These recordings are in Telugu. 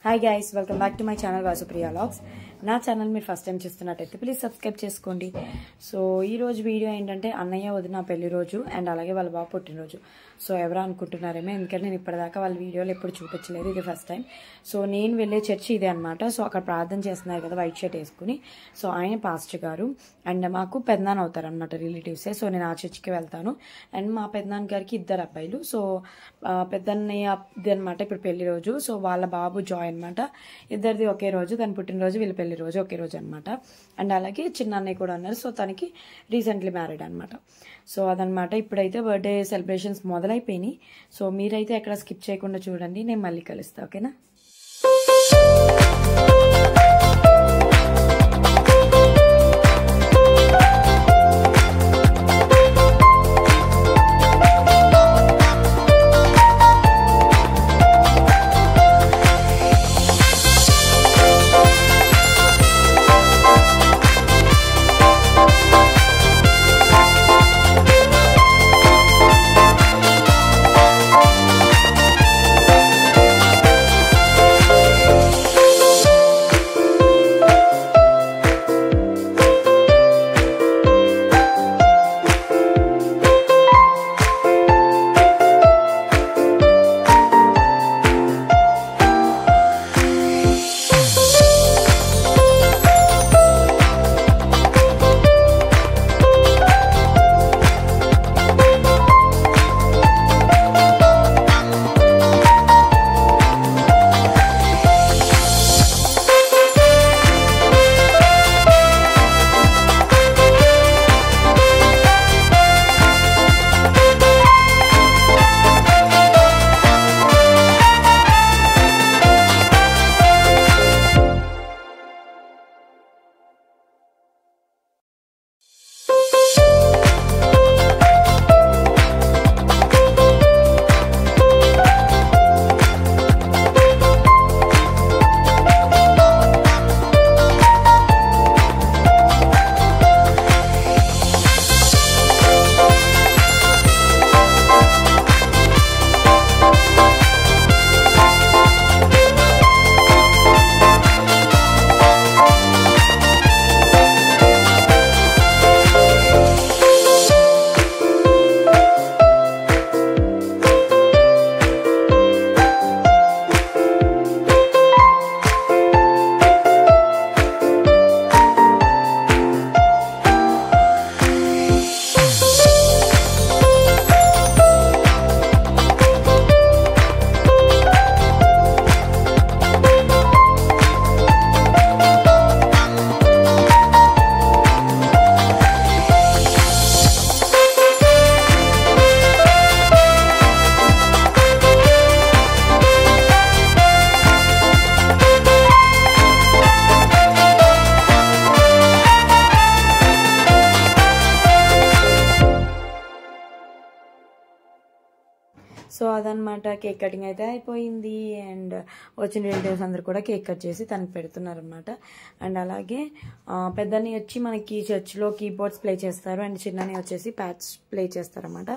Hi guys, welcome back to my channel Vasupriya vlogs. నా ఛానల్ మీరు ఫస్ట్ టైం చూస్తున్నట్టయితే ప్లీజ్ సబ్స్క్రైబ్ చేసుకోండి. సో ఈ రోజు వీడియో ఏంటంటే అన్నయ్య వదిన పెళ్లి రోజు అండ్ అలాగే వాళ్ళ బాబు పుట్టినరోజు. సో ఎవరు అనుకుంటున్నారేమో, ఎందుకంటే నేను ఇప్పటిదాకా వాళ్ళ వీడియోలు ఎప్పుడు చూపించలేదు, ఇది ఫస్ట్ టైం. సో నేను వెళ్ళే చర్చి ఇదే అనమాట. సో అక్కడ ప్రార్థన చేస్తున్నారు కదా వైట్ షర్ట్ వేసుకుని. సో ఆయన పాస్టర్ గారు అండ్ మాకు పెద్దనాన్న అవుతారు అనమాట, రిలేటివ్సే. సో నేను ఆ చర్చికి వెళ్తాను. అండ్ మా పెద్దనాన్న గారికి ఇద్దరు అబ్బాయిలు. సో పెద్దన్నయ్యది అనమాట ఇప్పుడు పెళ్లి రోజు. సో వాళ్ళ బాబు జాయ్ అనమాట. ఇద్దరిది ఒకే రోజు, తన పుట్టినరోజు వీళ్ళ పెళ్లి రోజు ఒకే రోజు అనమాట. అండ్ అలాగే చిన్న అన్నయ్య కూడా ఉన్నారు. సో తనకి రీసెంట్లీ మ్యారీడ్ అనమాట. సో అదనమాట. ఇప్పుడైతే బర్త్డే సెలబ్రేషన్స్ మొదలైపోయినాయి. సో మీరైతే ఎక్కడ స్కిప్ చేయకుండా చూడండి. నేను మళ్ళీ కలుస్తా, ఓకేనా? సో అదనమాట. కేక్ కటింగ్ అయితే అయిపోయింది. అండ్ వచ్చిన రిలేటివ్స్ అందరు కూడా కేక్ కట్ చేసి తనకు పెడుతున్నారనమాట. అండ్ అలాగే పెద్దని వచ్చి మనకి చర్చ్లో కీబోర్డ్స్ ప్లే చేస్తారు అండ్ చిన్నని వచ్చేసి ప్యాచ్ ప్లే చేస్తారనమాట.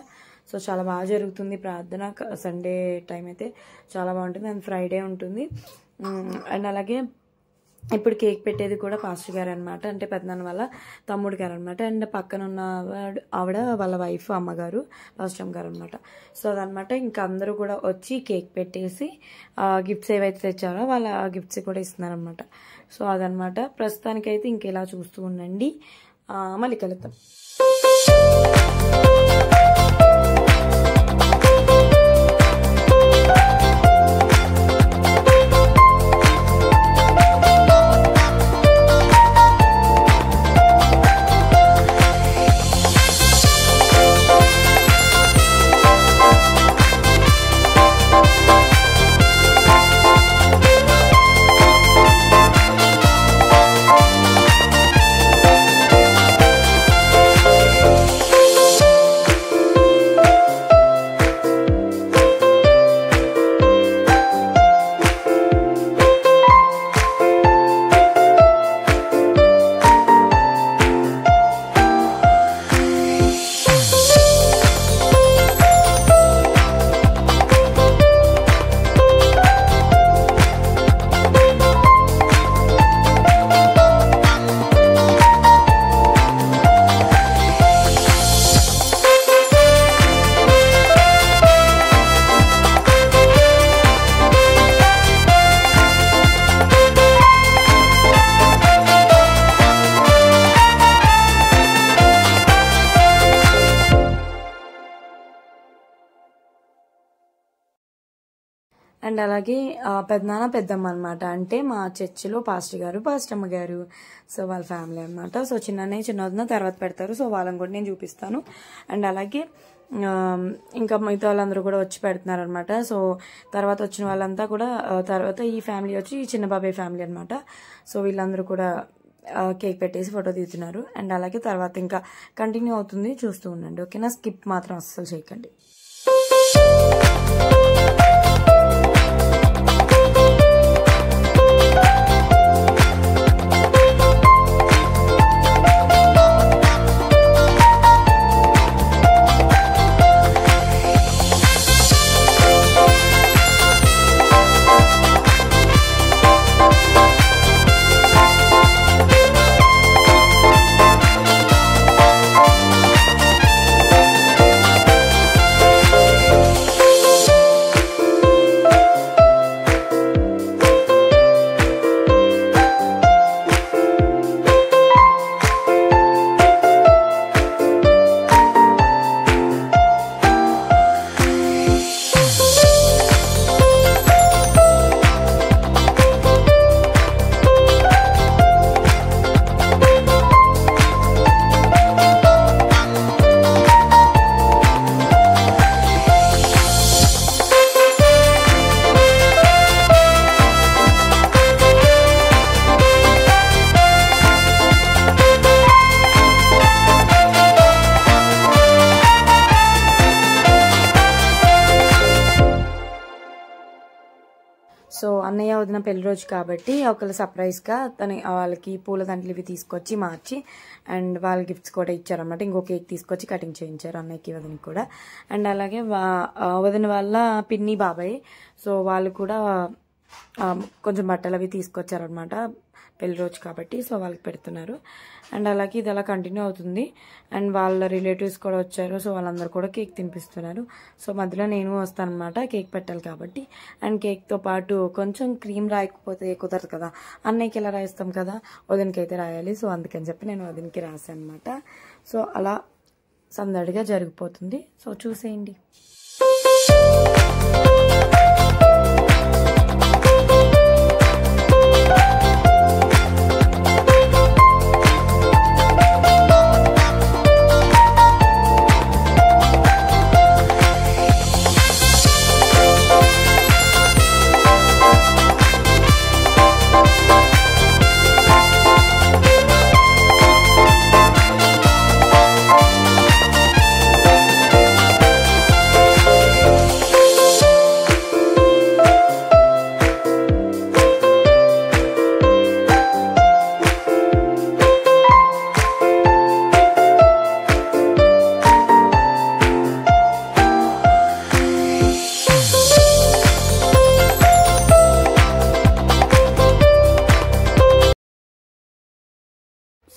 సో చాలా బాగా జరుగుతుంది ప్రార్థన. సండే టైం అయితే చాలా బాగుంటుంది అండ్ ఫ్రైడే ఉంటుంది. అండ్ అలాగే ఇప్పుడు కేక్ పెట్టేది కూడా పాస్టర్ గారు అనమాట, అంటే పెద్దనాన్న వాళ్ళ తమ్ముడు గారు అనమాట. అండ్ పక్కన ఉన్న ఆవిడ వాళ్ళ వైఫ్ అమ్మగారు పాస్టర్ గారు అనమాట. సో అదనమాట. ఇంకా అందరూ కూడా వచ్చి కేక్ పెట్టేసి గిఫ్ట్స్ ఏవైతే తెచ్చారో వాళ్ళ గిఫ్ట్స్ కూడా ఇస్తున్నారనమాట. సో అదనమాట. ప్రస్తుతానికైతే ఇంకెలా చూస్తూ ఉండండి, మళ్ళీ కలుద్దాం. అండ్ అలాగే పెద్దనాన్న పెద్దమ్మ అనమాట, అంటే మా చర్చిలో పాస్టర్ గారు పాస్టమ్మ గారు, సో వాళ్ళ ఫ్యామిలీ అనమాట. సో చిన్నన్నయ్య చిన్నవదిన తర్వాత పెడతారు, సో వాళ్ళని కూడా నేను చూపిస్తాను. అండ్ అలాగే ఇంకా మిగతా వాళ్ళందరూ కూడా వచ్చి పెడుతున్నారు అనమాట. సో తర్వాత వచ్చిన వాళ్ళంతా కూడా తర్వాత ఈ ఫ్యామిలీ వచ్చి ఈ చిన్న బాబాయ్ ఫ్యామిలీ అనమాట. సో వీళ్ళందరూ కూడా కేక్ పెట్టేసి ఫోటో తీస్తున్నారు. అండ్ అలాగే తర్వాత ఇంకా కంటిన్యూ అవుతుంది, చూస్తూ ఉండండి ఓకేనా, స్కిప్ మాత్రం అస్సలు చేయకండి. సో అన్నయ్య వదిన పెళ్లి రోజు కాబట్టి ఒకళ్ళు సర్ప్రైజ్గా వాళ్ళకి పూల దండలు ఇవి తీసుకొచ్చి మార్చి అండ్ వాళ్ళ గిఫ్ట్స్ కూడా ఇచ్చారన్నమాట. ఇంకో కేక్ తీసుకొచ్చి కటింగ్ చేయించారు అన్నయ్యకి వదినకి కూడా. అండ్ అలాగే వదిన వాళ్ళ పిన్ని బాబాయ్, సో వాళ్ళు కూడా కొంచెం బట్టలు అవి తీసుకొచ్చారనమాట పెళ్లి రోజు కాబట్టి, సో వాళ్ళకి పెడుతున్నారు. అండ్ అలాగే ఇది అలా కంటిన్యూ అవుతుంది. అండ్ వాళ్ళ రిలేటివ్స్ కూడా వచ్చారు, సో వాళ్ళందరూ కూడా కేక్ తినిపిస్తున్నారు. సో మధ్యలో నేను వస్తాను అనమాట, కేక్ పెట్టాలి కాబట్టి. అండ్ కేక్తో పాటు కొంచెం క్రీమ్ రాయకపోతే కుదరదు కదా, అన్నయ్యకి ఇలా రాయిస్తాం కదా, వదినకి అయితే రాయాలి. సో అందుకని చెప్పి నేను వదినకి రాశాను అనమాట. సో అలా సందడిగా జరిగిపోతుంది, సో చూసేయండి.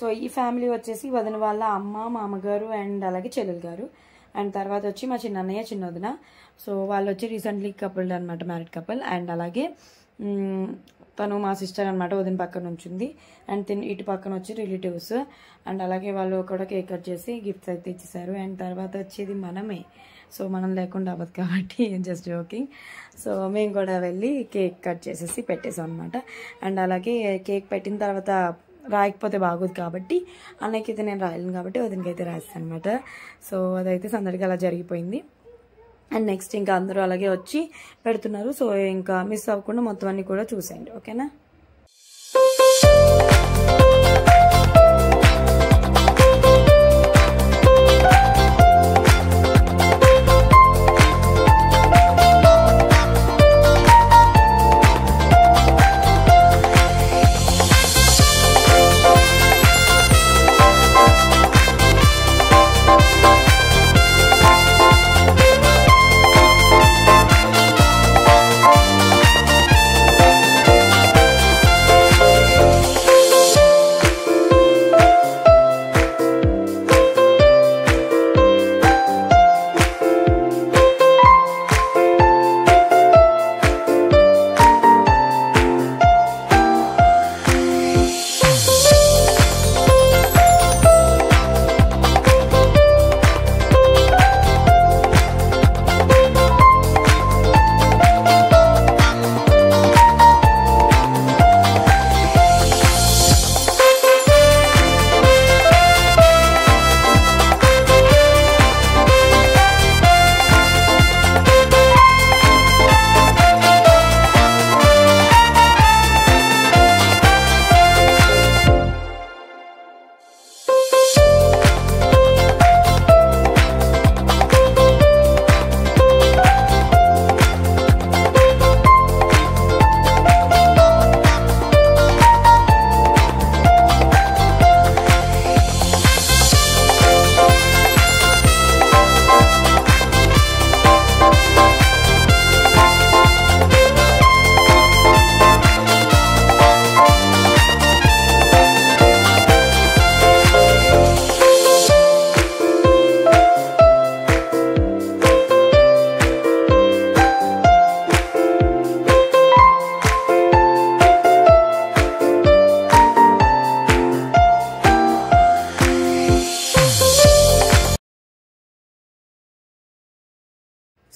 సో ఈ ఫ్యామిలీ వచ్చేసి వదిన వాళ్ళ అమ్మ, మామగారు అండ్ అలాగే చెల్లెలు గారు. అండ్ తర్వాత వచ్చి మా చిన్నన్నయ్య చిన్నవదిన. సో వాళ్ళు వచ్చి రీసెంట్లీ కపుల్ అనమాట, మ్యారీడ్ కపుల్. అండ్ అలాగే తను మా సిస్టర్ అనమాట, వదిన పక్కన ఉంచింది. అండ్ ఇటు పక్కన వచ్చి రిలేటివ్స్. అండ్ అలాగే వాళ్ళు కూడా కేక్ కట్ చేసి గిఫ్ట్స్ అయితే ఇచ్చేసారు. అండ్ తర్వాత వచ్చేది మనమే, సో మనం లేకుండా అవ్వదు కాబట్టి జస్ట్ జోకింగ్. సో మేము కూడా వెళ్ళి కేక్ కట్ చేసేసి పెట్టేసాం అనమాట. అండ్ అలాగే కేక్ పెట్టిన తర్వాత రాయకపోతే బాగోదు కాబట్టి అన్నయ్యకి అయితే నేను రాయలేను కాబట్టి వదినకైతే రాస్తాను అనమాట. సో అదైతే సందడిగా అలా జరిగిపోయింది. అండ్ నెక్స్ట్ ఇంకా అందరూ అలాగే వచ్చి పెడుతున్నారు. సో ఇంకా మిస్ అవ్వకుండా మొత్తం అన్ని కూడా చూసేయండి ఓకేనా.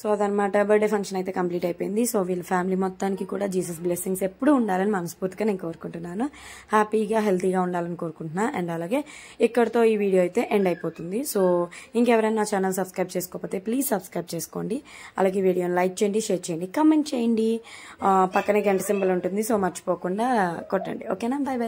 సో అదనమాట, బర్త్డే ఫంక్షన్ అయితే కంప్లీట్ అయిపోయింది. సో వీళ్ళ ఫ్యామిలీ మొత్తానికి కూడా జీసస్ బ్లెస్సింగ్స్ ఎప్పుడూ ఉండాలని మనస్ఫూర్తిగా నేను కోరుకుంటున్నాను. హ్యాపీగా హెల్తీగా ఉండాలని కోరుకుంటున్నా. అండ్ అలాగే ఇక్కడతో ఈ వీడియో అయితే ఎండ్ అయిపోతుంది. సో ఇంకెవరైనా నా ఛానల్ సబ్స్క్రైబ్ చేసుకోకపోతే ప్లీజ్ సబ్స్క్రైబ్ చేసుకోండి. అలాగే వీడియోని లైక్ చేయండి, షేర్ చేయండి, కమెంట్ చేయండి. పక్కనే గంట సింబల్ ఉంటుంది, సో మర్చిపోకుండా కొట్టండి. ఓకేనా? By by.